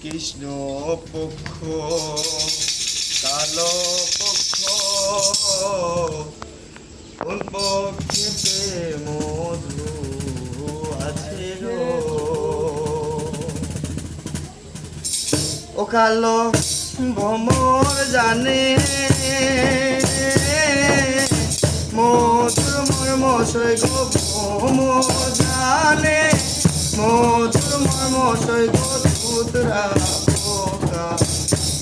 কৃষ্ণ পক্ষ কালো পক্ষ কোন পক্ষে মধু আছে গো ও কালো ভ্রমর জানে মধুর মর্ম সৈগ ভ্রমর জানে মধুর মর্ম সৈগ ধুতরা পোকা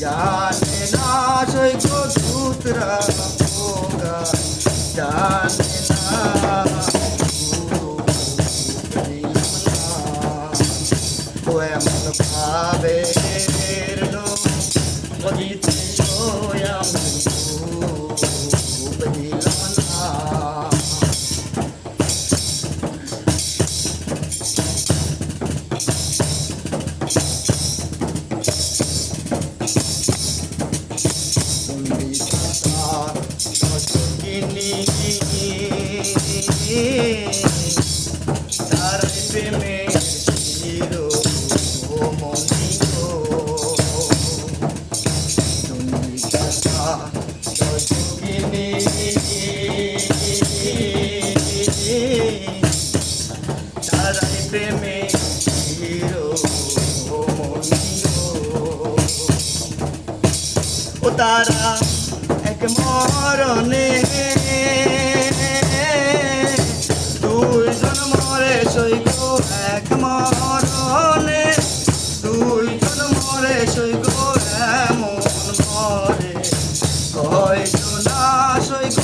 জানে না সৈগ ধুতরা পোকা জানে না ও এমন ভাবে বলিতে আমি বুঝিলাম না তার প্রেমে ছিল মনিগো তুমি কথা সজনী তার প্রেমে ছিল মনিগো ও তারা এক মরণে দুইজন মরে সৈগ এক মরণে দুইজন মরে সৈগ এমন মরে কয়জনা সৈগ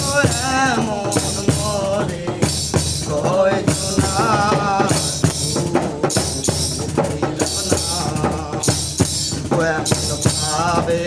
এমন মরে কয়জনা ও এমন ভাবে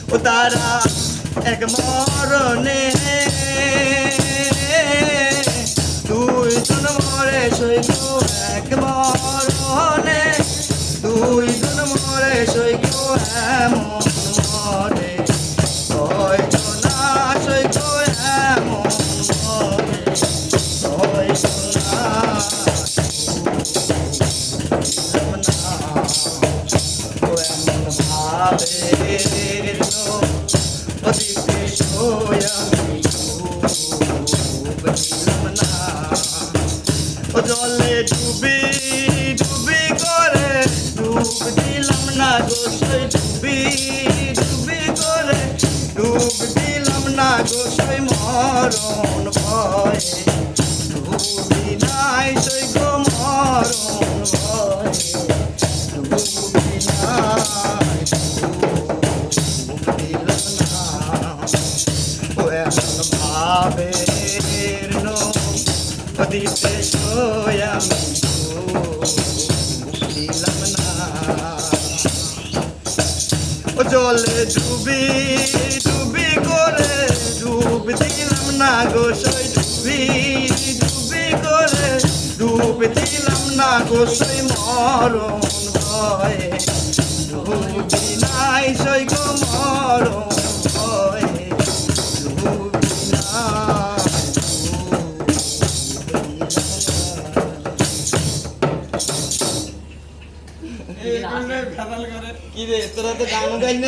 ও তারা এক মরণে দুইজন মরে সৈগ এক মরণে দুইজন মরে সৈগ এমন মরে কয়জনা সৈগ এমন মরে কয়জনা ও এমন ভাবে জলে ডুবি ডুবি করে ডুব দিলাম না গোসই ডুবি ডুবি করে ডুব দিলাম না গোসই মরণ ভয়ে ডুবি নাই সই গো মরণ ভয়ে ডুবি নাই ডুবিলাম না ও এমন ভাবে দিতে আমি বুঝিলাম না ও জলে ডুবি ডুবি করে ডুব দিলাম না গোসই ডুবি ডুবি করে ডুব দিলাম না গোসই মরণ ভয়ে ডুবি নাই সই গো মরণ ভয়ে ডুবি নাই কি রে তোরা তো গান গাই না।